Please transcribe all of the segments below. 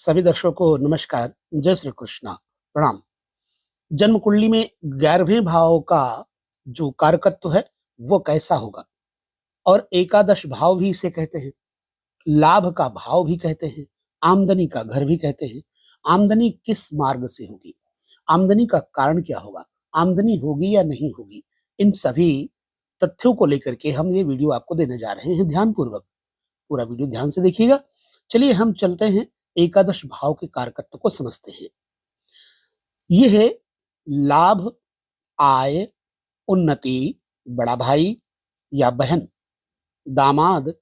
सभी दर्शकों को नमस्कार, जय श्री कृष्णा, प्रणाम। जन्म कुंडली में 11वें भाव का जो कारकत्व है वो कैसा होगा, और एकादश भाव भी इसे कहते हैं, लाभ का भाव भी कहते हैं, आमदनी का घर भी कहते हैं। आमदनी किस मार्ग से होगी, आमदनी का कारण क्या होगा, आमदनी होगी या नहीं होगी, इन सभी तथ्यों को लेकर के हम ये वीडियो आपको देने जा रहे हैं। ध्यानपूर्वक पूरा वीडियो ध्यान से देखिएगा। चलिए हम चलते हैं, एकादश भाव के कारकत्व को समझते हैं। ये है लाभ, आय, उन्नति, बड़ा भाई या बहन, दामाद,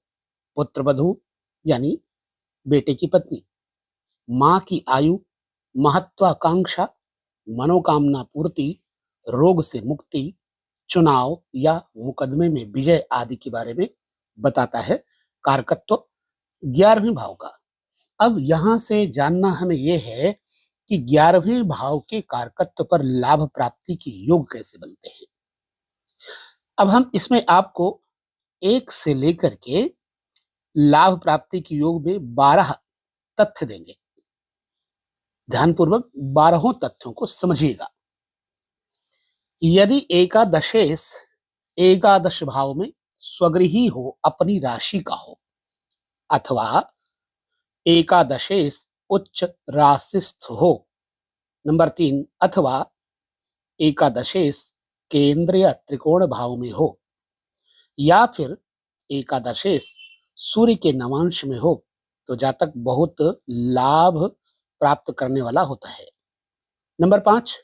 पुत्रवधू यानी बेटे की पत्नी, मां की आयु, महत्वाकांक्षा, मनोकामना पूर्ति, रोग से मुक्ति, चुनाव या मुकदमे में विजय आदि के बारे में बताता है कारकत्व 11वें भाव का। अब यहां से जानना हमें यह है कि 11वें भाव के कारकत्व पर लाभ प्राप्ति के योग कैसे बनते हैं। अब हम इसमें आपको 1 से लेकर के लाभ प्राप्ति के योग में 12 तथ्य देंगे। ध्यानपूर्वक 12 तथ्यों को समझिएगा। यदि एकादशेश एकादश भाव में स्वगृही हो, अपनी राशि का हो, अथवा एकादशेश उच्च राशिस्थ हो, नंबर 3, अथवा एकादशेश केंद्र या त्रिकोण भाव में हो, या फिर एकादशेश सूर्य के नवांश में हो, तो जातक बहुत लाभ प्राप्त करने वाला होता है। नंबर 5,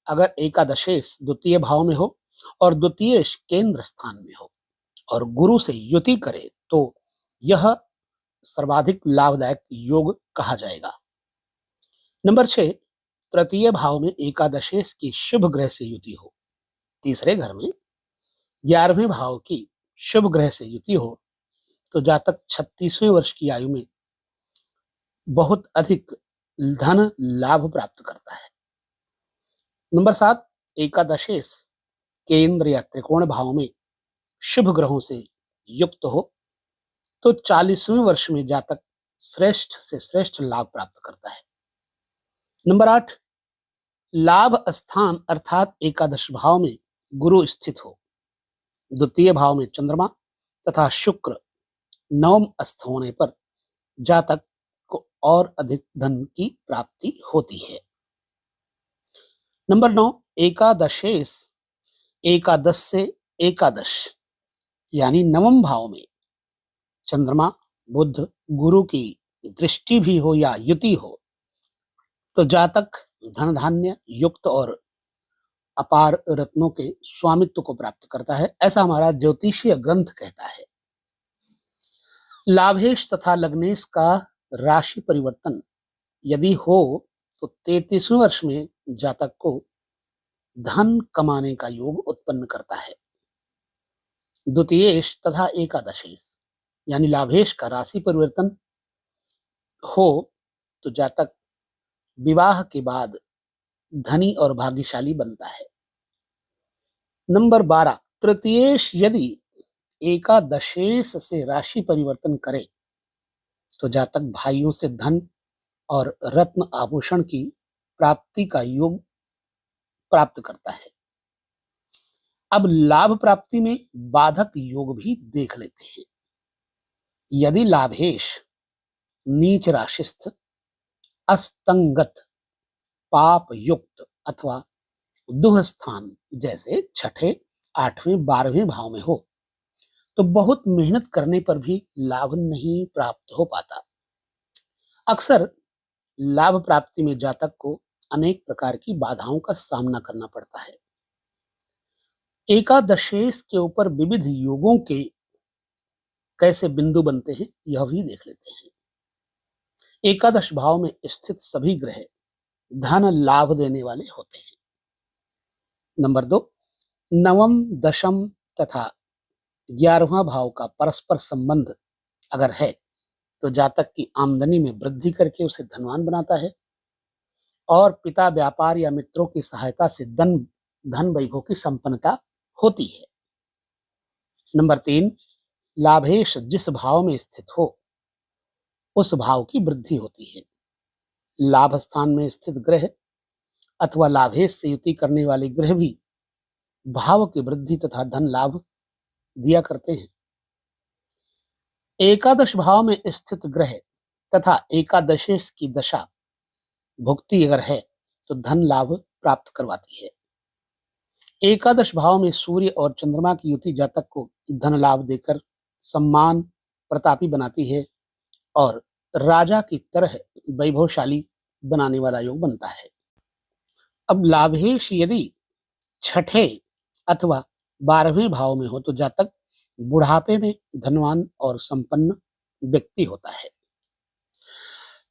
अगर एकादशेश द्वितीय भाव में हो और द्वितीय केंद्र स्थान में हो और गुरु से युति करे तो यह सर्वाधिक लाभदायक योग कहा जाएगा। नंबर 6, तृतीय भाव में एकादशेश की शुभ ग्रह से युति हो, तीसरे घर में 11वें भाव की शुभ ग्रह से युति हो, तो जातक 36वें वर्ष की आयु में बहुत अधिक धन लाभ प्राप्त करता है। नंबर 7, एकादशेश केंद्र या त्रिकोण भाव में शुभ ग्रहों से युक्त हो, तो 40वें वर्ष में जातक श्रेष्ठ से श्रेष्ठ लाभ प्राप्त करता है। नंबर 8, लाभ स्थान अर्थात एकादश भाव में गुरु स्थित हो, द्वितीय भाव में चंद्रमा तथा शुक्र नवम स्थ होने पर जातक को और अधिक धन की प्राप्ति होती है। नंबर 9, एकादशेश एकादश से एकादश यानी नवम भाव में चंद्रमा, बुध, गुरु की दृष्टि भी हो या युति हो, तो जातक धन धान्य युक्त और अपार रत्नों के स्वामित्व को प्राप्त करता है, ऐसा हमारा ज्योतिषीय ग्रंथ कहता है। लाभेश तथा लग्नेश का राशि परिवर्तन यदि हो तो 33वें वर्ष में जातक को धन कमाने का योग उत्पन्न करता है। द्वितीयेश तथा एकादशेश यानी लाभेश का राशि परिवर्तन हो तो जातक विवाह के बाद धनी और भाग्यशाली बनता है। नंबर 12, तृतीयेश यदि एकादशेश से राशि परिवर्तन करे तो जातक भाइयों से धन और रत्न आभूषण की प्राप्ति का योग प्राप्त करता है। अब लाभ प्राप्ति में बाधक योग भी देख लेते हैं। यदि लाभेश नीच राशिस्थ, अस्तंगत, पाप युक्त अथवा दुह स्थान जैसे छठे, 8वें, 12वें भाव में हो, तो बहुत मेहनत करने पर भी लाभ नहीं प्राप्त हो पाता। अक्सर लाभ प्राप्ति में जातक को अनेक प्रकार की बाधाओं का सामना करना पड़ता है। एकादशेश के ऊपर विविध योगों के कैसे बिंदु बनते हैं यह भी देख लेते हैं। एकादश भाव में स्थित सभी ग्रह धन लाभ देने वाले होते हैं। नंबर 2, नवम, दशम तथा 11वां भाव का परस्पर संबंध अगर है तो जातक की आमदनी में वृद्धि करके उसे धनवान बनाता है, और पिता, व्यापार या मित्रों की सहायता से धन वैभव की संपन्नता होती है। नंबर 3, लाभेश जिस भाव में स्थित हो उस भाव की वृद्धि होती है। लाभ स्थान में स्थित ग्रह अथवा लाभेश से युति करने वाले ग्रह भी भाव की वृद्धि तथा धन लाभ दिया करते हैं। एकादश भाव में स्थित ग्रह तथा एकादशेश की दशा भुक्ति अगर है तो धन लाभ प्राप्त करवाती है। एकादश भाव में सूर्य और चंद्रमा की युति जातक को धन लाभ देकर सम्मान प्रतापी बनाती है और राजा की तरह वैभवशाली बनाने वाला योग बनता है। अब लाभेश यदि छठे अथवा 12वें भाव में हो तो जातक बुढ़ापे में धनवान और संपन्न व्यक्ति होता है।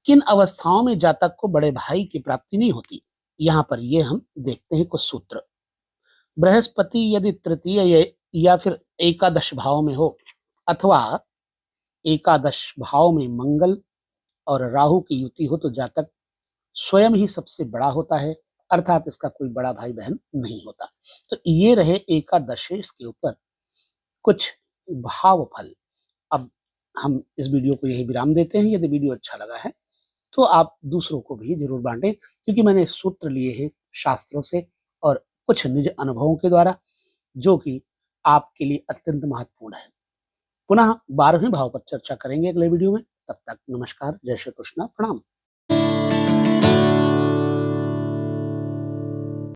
किन अवस्थाओं में जातक को बड़े भाई की प्राप्ति नहीं होती, यहाँ पर ये हम देखते हैं कुछ सूत्र। बृहस्पति यदि तृतीय या फिर एकादश भाव में हो अथवा एकादश भाव में मंगल और राहु की युति हो तो जातक स्वयं ही सबसे बड़ा होता है, अर्थात इसका कोई बड़ा भाई बहन नहीं होता। तो ये रहे एकादशेश के ऊपर कुछ भाव फल। अब हम इस वीडियो को यही विराम देते हैं। यदि वीडियो अच्छा लगा है तो आप दूसरों को भी जरूर बांटें, क्योंकि मैंने सूत्र लिए हैं शास्त्रों से और कुछ निज अनुभवों के द्वारा, जो कि आपके लिए अत्यंत महत्वपूर्ण है। पुनः 12वें भाव पर चर्चा करेंगे अगले वीडियो में। तब तक नमस्कार, जय श्री कृष्ण, प्रणाम।